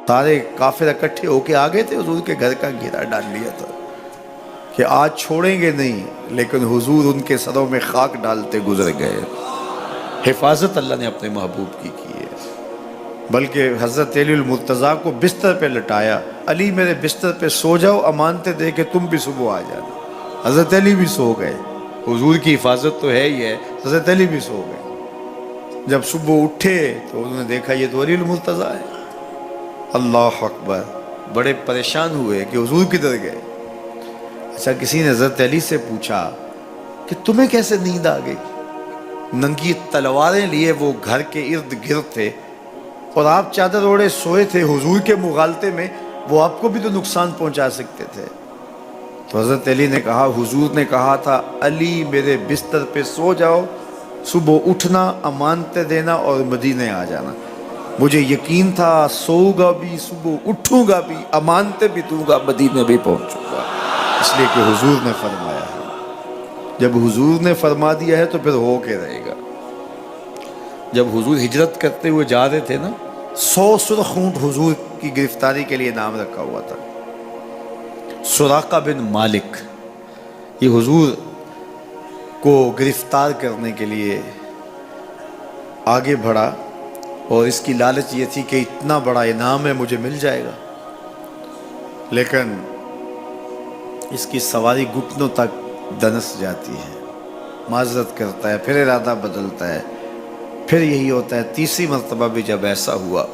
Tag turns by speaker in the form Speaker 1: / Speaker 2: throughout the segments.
Speaker 1: سارے کافر اکٹھے ہو کے آ گئے تھے، حضور کے گھر کا گھیرا ڈال لیا تھا کہ آج چھوڑیں گے نہیں، لیکن حضور ان کے سروں میں خاک ڈالتے گزر گئے۔ حفاظت اللہ نے اپنے محبوب کی ہے۔ بلکہ حضرت علی المرتضیٰ کو بستر پہ لٹایا، علی میرے بستر پہ سو جاؤ، امانتیں دے کے تم بھی صبح آ جانا۔ حضرت علی بھی سو گئے، حضور کی حفاظت تو ہے ہی ہے، حضرت علی بھی سو گئے۔ جب صبح اٹھے تو انہوں نے دیکھا یہ تو علی المرتضیٰ ہے۔ اللہ اکبر، بڑے پریشان ہوئے کہ حضور کدھر گئے۔ اچھا، کسی نے حضرت علی سے پوچھا کہ تمہیں کیسے نیند آ گئی؟ ننگی تلواریں لیے وہ گھر کے ارد گرد تھے اور آپ چادر اوڑے سوئے تھے حضور کے مغالطے میں، وہ آپ کو بھی تو نقصان پہنچا سکتے تھے۔ تو حضرت علی نے کہا حضور نے کہا تھا علی میرے بستر پہ سو جاؤ، صبح اٹھنا، امانتیں دینا اور مدینے آ جانا۔ مجھے یقین تھا سوؤں گا بھی، صبح اٹھوں گا بھی، امانتیں بھی دوں گا، مدینے بھی پہنچوں گا، اس لیے کہ حضور نے فرمایا ہے۔ جب حضور نے فرما دیا ہے تو پھر ہو کے رہے گا۔ جب حضور ہجرت کرتے ہوئے جا رہے تھے نا، 100 سرخ اونٹ حضور کی گرفتاری کے لیے نام رکھا ہوا تھا۔ سراقہ بن مالک یہ حضور کو گرفتار کرنے کے لیے آگے بڑھا اور اس کی لالچ یہ تھی کہ اتنا بڑا انعام ہے مجھے مل جائے گا، لیکن اس کی سواری گھٹنوں تک دنس جاتی ہے، معذرت کرتا ہے، پھر ارادہ بدلتا ہے، پھر یہی ہوتا ہے۔ تیسری مرتبہ بھی جب ایسا ہوا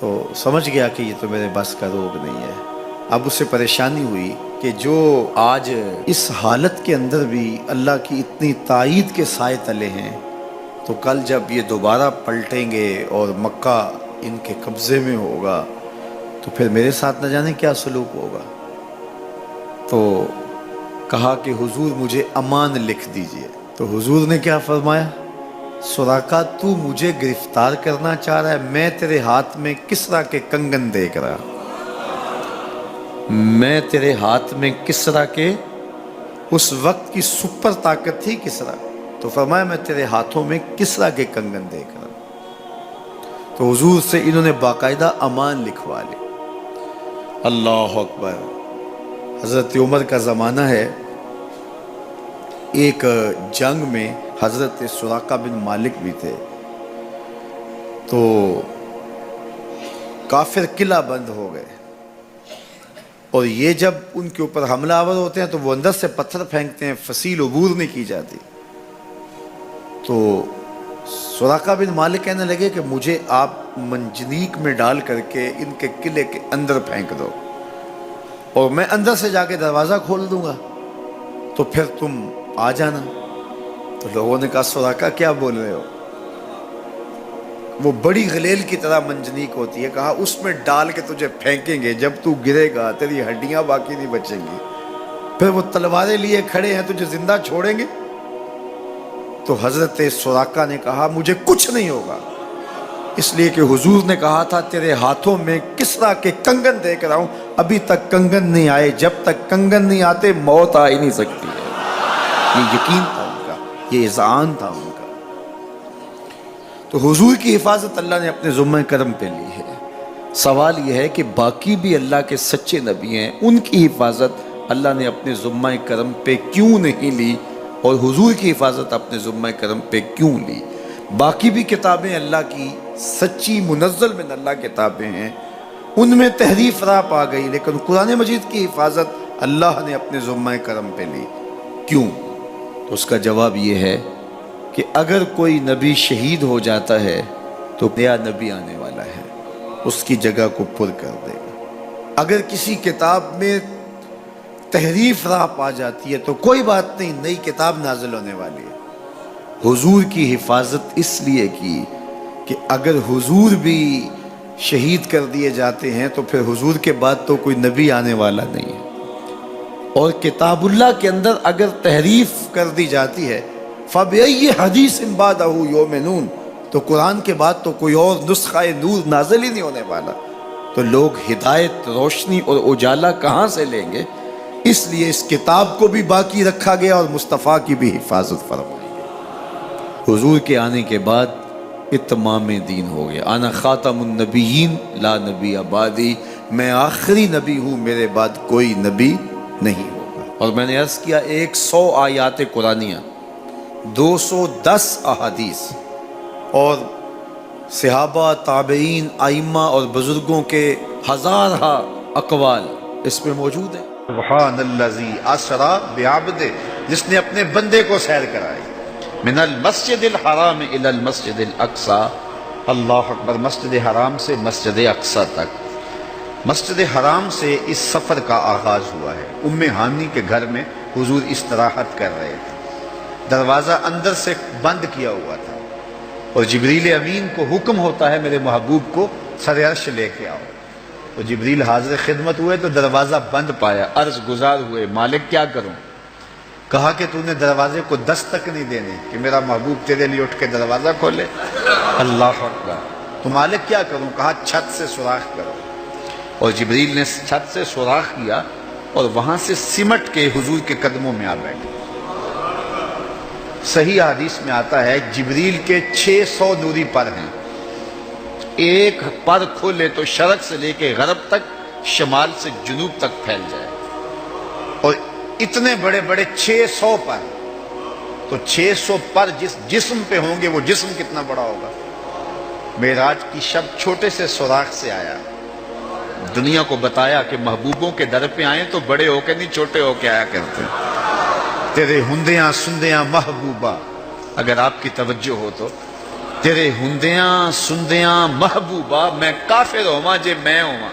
Speaker 1: تو سمجھ گیا کہ یہ تو میرے بس کا روگ نہیں ہے۔ اب اسے پریشانی ہوئی کہ جو آج اس حالت کے اندر بھی اللہ کی اتنی تائید کے سائے تلے ہیں، تو کل جب یہ دوبارہ پلٹیں گے اور مکہ ان کے قبضے میں ہوگا تو پھر میرے ساتھ نہ جانے کیا سلوک ہوگا۔ تو کہا کہ حضور مجھے امان لکھ دیجئے۔ تو حضور نے کیا فرمایا؟ سراقہ تو مجھے گرفتار کرنا چاہ رہا ہے، میں تیرے ہاتھ میں کسریٰ کے کنگن دیکھ رہا، میں تیرے ہاتھ میں کسریٰ کے، اس وقت کی سپر طاقت تھی کسریٰ، تو فرمایا میں تیرے ہاتھوں میں کسریٰ کے کنگن دیکھ رہا۔ تو حضور سے انہوں نے باقاعدہ امان لکھوا لی۔ اللہ اکبر۔ حضرت عمر کا زمانہ ہے، ایک جنگ میں حضرت سراقہ بن مالک بھی تھے، تو کافر قلعہ بند ہو گئے اور یہ جب ان کے اوپر حملہ آور ہوتے ہیں تو وہ اندر سے پتھر پھینکتے ہیں، فصیل عبور نہیں کی جاتی۔ تو سراقہ بن مالک کہنے لگے کہ مجھے آپ منجنیق میں ڈال کر کے ان کے قلعے کے اندر پھینک دو اور میں اندر سے جا کے دروازہ کھول دوں گا، تو پھر تم آ جانا۔ تو لوگوں نے کہا سراقہ کیا بول رہے ہو؟ وہ بڑی غلیل کی طرح منجنیق ہوتی ہے، کہا اس میں ڈال کے تجھے پھینکیں گے، جب تو گرے گا تیری ہڈیاں باقی نہیں بچیں گی، پھر وہ تلواریں لیے کھڑے ہیں تجھے زندہ چھوڑیں گے۔ تو حضرت سراقہ نے کہا مجھے کچھ نہیں ہوگا، اس لیے کہ حضور نے کہا تھا تیرے ہاتھوں میں کسریٰ کے کنگن دیکھ رہا ہوں، ابھی تک کنگن نہیں آئے، جب تک کنگن نہیں آتے موت آ ہی نہیں سکتی ہے۔ یہ یقین تھا ان کا، یہ اذعان تھا ان کا۔ تو حضور کی حفاظت اللہ نے اپنے ذمہ کرم پہ لی ہے۔ سوال یہ ہے کہ باقی بھی اللہ کے سچے نبی ہیں، ان کی حفاظت اللہ نے اپنے ذمہ کرم پہ کیوں نہیں لی اور حضور کی حفاظت اپنے ذمہ کرم پہ کیوں لی؟ باقی بھی کتابیں اللہ کی سچی منزل من اللہ کتابیں ہیں، ان میں تحریف راہ پا گئی، لیکن قرآن مجید کی حفاظت اللہ نے اپنے ذمہ کرم پہ لی۔ کیوں؟ تو اس کا جواب یہ ہے کہ اگر کوئی نبی شہید ہو جاتا ہے تو نیا نبی آنے والا ہے، اس کی جگہ کو پر کر دے گا۔ اگر کسی کتاب میں تحریف راہ پا جاتی ہے تو کوئی بات نہیں، نئی کتاب نازل ہونے والی ہے۔ حضور کی حفاظت اس لیے کی کہ اگر حضور بھی شہید کر دیے جاتے ہیں تو پھر حضور کے بعد تو کوئی نبی آنے والا نہیں ہے، اور کتاب اللہ کے اندر اگر تحریف کر دی جاتی ہے فَبِأَيِّ حَدِيثٍ بَعْدَهُ يُؤْمِنُونَ، تو قرآن کے بعد تو کوئی اور نسخہ نور نازل ہی نہیں ہونے والا، تو لوگ ہدایت، روشنی اور اجالا کہاں سے لیں گے؟ اس لیے اس کتاب کو بھی باقی رکھا گیا اور مصطفیٰ کی بھی حفاظت فرمائی گئی۔ حضور کے آنے کے بعد اتمام دین ہو گیا. انا خاتم النبیین لا نبی بعدی، میں آخری نبی ہوں، میرے بعد کوئی نبی نہیں ہوگا. اور میں نے عرض کیا 100 آیات قرآنیہ، 210 احادیث اور صحابہ، تابعین، ائمہ اور بزرگوں کے ہزارہ اقوال اس میں موجود ہیں. سبحان الذی اسری بعبدہ، جس نے اپنے بندے کو سیر کرائی، من المسجد الحرام الی المسجد الاقصی، اللہ اکبر، مسجد حرام سے مسجد اقصی تک. مسجد حرام سے اس سفر کا آغاز ہوا ہے. ام ہانی کے گھر میں حضور استراحت کر رہے تھے، دروازہ اندر سے بند کیا ہوا تھا، اور جبریل امین کو حکم ہوتا ہے میرے محبوب کو سر عرش لے کے آؤ. تو جبریل حاضر خدمت ہوئے تو دروازہ بند پایا، عرض گزار ہوئے مالک کیا کروں؟ کہا کہ تو نے دروازے کو دستک نہیں دینی کہ میرا محبوب تیرے لیے اٹھ کے دروازہ کھولے. اللہ اکبر. تو مالک کیا کروں؟ کہا چھت سے سوراخ کرو. اور جبریل نے چھت سے سوراخ کیا اور وہاں سے سمٹ کے حضور کے قدموں میں آ بیٹھے. صحیح حدیث میں آتا ہے جبریل کے 600 نوری پر ہیں، ایک پر کھولے تو شرق سے لے کے غرب تک، شمال سے جنوب تک پھیل جائے. اور اتنے بڑے بڑے 600 پر، تو 600 پر جس جسم پہ ہوں گے وہ جسم کتنا بڑا ہوگا. معراج کی شب چھوٹے سے سوراخ سے آیا، دنیا کو بتایا کہ محبوبوں کے در پہ آئیں تو بڑے ہو کے نہیں، چھوٹے ہو کے آیا کرتے. تیرے ہندیاں سندیاں محبوبہ، اگر آپ کی توجہ ہو تو، تیرے ہندیاں سندیاں محبوبہ، میں کافر ہوا جے میں ہوا.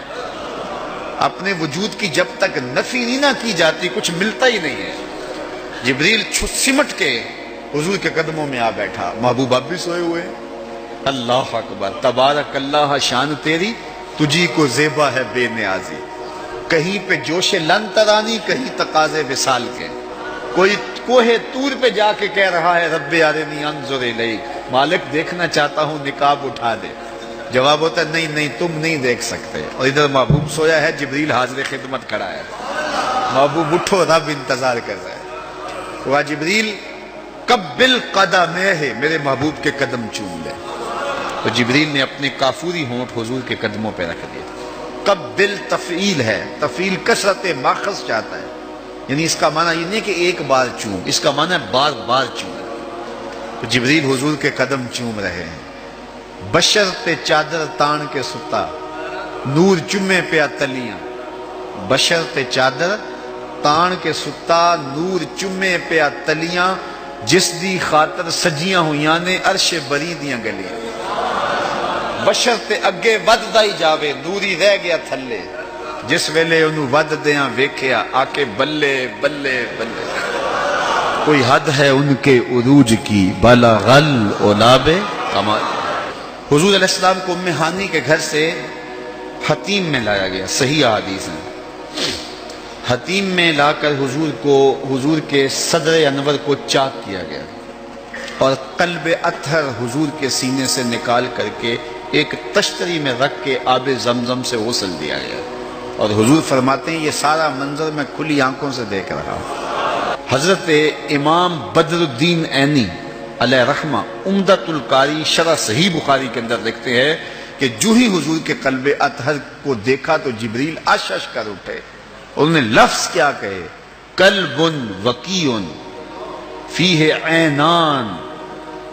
Speaker 1: اپنے وجود کی جب تک نفی نہیں نہ کی جاتی کچھ ملتا ہی نہیں ہے. جبریل سمٹ کے حضور کے قدموں میں آ بیٹھا. محبوب اب بھی سوئے ہوئے ہیں. اللہ اکبر. تبارک اللہ، شان تیری تجھی کو زیبا ہے بے نیازی. کہیں پہ جوش لن ترانی، کہیں تقاضے وصال کے. کوئی کوہ طور پہ جا کے کہہ رہا ہے رب ارنی انظر الیک، مالک دیکھنا چاہتا ہوں نقاب اٹھا دے. جواب ہوتا ہے نہیں نہیں تم نہیں دیکھ سکتے. اور ادھر محبوب سویا ہے، جبریل حاضر خدمت کھڑا ہے. محبوب اٹھو، رب انتظار کر رہا ہے. وہ جبریل قبل قدمہ، میرے محبوب کے قدم چوم لے. تو جبریل نے اپنے کافوری ہونٹ حضور کے قدموں پہ رکھ دیے. قبل تفعیل ہے، تفعیل کثرت ماخذ چاہتا ہے، یعنی اس کا معنی یہ نہیں کہ ایک بار چوم، اس کا معنی ہے بار بار چوم. تو جبریل حضور کے قدم چوم رہے ہیں. بشر پہ چادر تان کے ستا، نور چمے پہ اتلیاں. بشر پہ چادر تان کے ستا، نور چمے پہ اتلیاں. جس دی خاطر سجیاں ہویاں نے عرش بری دیاں گلیاں. بشر تے اگے وددا ہی جاوے، نوری رہ گیا تھلے. جس ویلے انہوں ود دیاں ویکھیا، آکے بلے بلے بلے. کوئی حد ہے ان کے عروج کی، بلغ العلاب کمال. حضور علیہ السلام کو ام ہانی کے گھر سے حتیم میں لایا گیا. صحیح حدیث ہے. حتیم میں لا کر حضور کے صدر انور کو چاک کیا گیا، اور قلب اطہر حضور کے سینے سے نکال کر کے ایک تشتری میں رکھ کے آب زمزم سے غسل دیا گیا. اور حضور فرماتے ہیں یہ سارا منظر میں کھلی آنکھوں سے دیکھ رہا ہوں. حضرت امام بدر الدین عینی علیہ رحمہ عمدۃ القاری شرح صحیح بخاری کے اندر لکھتے ہیں کہ جو ہی حضور کے قلب اطہر کو دیکھا تو جبریل اشش کر اٹھے. انہوں نے لفظ کیا کہے، قلب وقیع فیہ عینان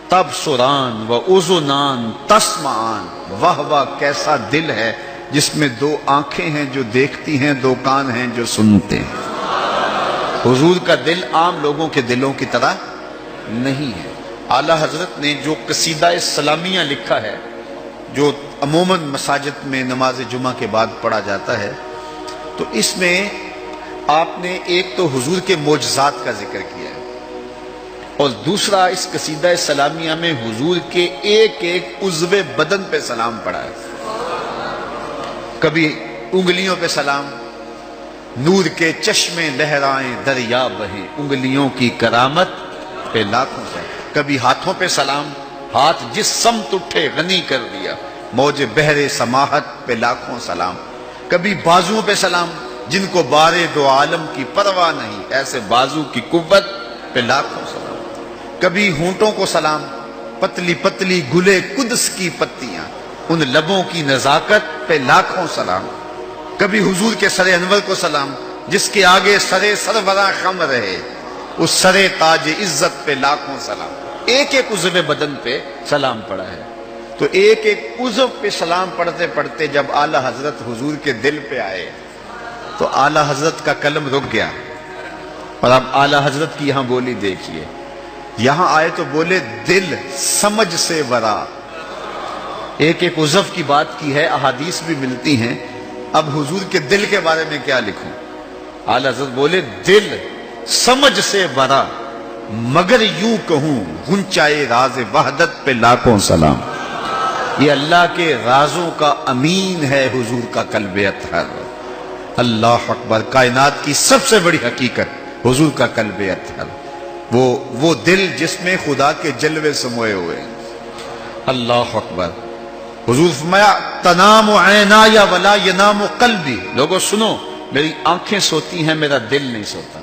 Speaker 1: تبصران و اذنان تسمعان. واہ واہ، کیسا دل ہے جس میں 2 آنکھیں ہیں جو دیکھتی ہیں، 2 کان ہیں جو سنتے ہیں. حضور کا دل عام لوگوں کے دلوں کی طرح نہیں ہے. اعلیٰ حضرت نے جو قصیدہ سلامیہ لکھا ہے، جو عموماً مساجد میں نماز جمعہ کے بعد پڑھا جاتا ہے، تو اس میں آپ نے ایک تو حضور کے معجزات کا ذکر کیا ہے، اور دوسرا اس قصیدہ سلامیہ میں حضور کے ایک ایک عضو بدن پہ سلام پڑھا ہے. کبھی انگلیوں پہ سلام، نور کے چشمے لہرائیں دریا بہیں، انگلیوں کی کرامت پہ لاکھوں سے. کبھی ہاتھوں پہ سلام، ہاتھ جس سمت اٹھے غنی کر دیا، موج بحر سماحت پہ لاکھوں سلام. کبھی بازوؤں پہ سلام، جن کو بارے 2 عالم کی پرواہ نہیں، ایسے بازو کی قوت پہ لاکھوں سلام. کبھی ہونٹوں کو سلام، پتلی پتلی گلے قدس کی پتیاں، ان لبوں کی نزاکت پہ لاکھوں سلام، کبھی حضور کے سر انور کو سلام جس کے آگے سر سروراں خم رہے، اس سر تاج عزت پہ لاکھوں سلام۔ ایک ایک عضو بدن پہ سلام پڑا ہے، تو ایک ایک عضو پہ سلام پڑھتے پڑھتے جب اعلی حضرت حضور کے دل پہ آئے تو اعلی حضرت کا قلم رک گیا۔ اور اب اعلی حضرت کی یہاں بولی دیکھیے، یہاں آئے تو بولے دل سمجھ سے ورا، ایک ایک عضو کی بات کی ہے، احادیث بھی ملتی ہیں، اب حضور کے دل کے بارے میں کیا لکھوں؟ اعلی حضرت بولے دل سمجھ سے ورا، مگر یوں کہوں غنچائے راز وحدت پہ لاکھوں سلام۔ یہ اللہ کے رازوں کا امین ہے حضور کا قلب اطہر۔ اللہ اکبر، کائنات کی سب سے بڑی حقیقت حضور کا قلب اطہر، وہ دل جس میں خدا کے جلوے سموئے ہوئے ہیں۔ اللہ اکبر۔ حضور فرمایا تنام عینایا ولا ینام قلبی، لوگوں سنو، میری آنکھیں سوتی ہیں، میرا دل نہیں سوتا۔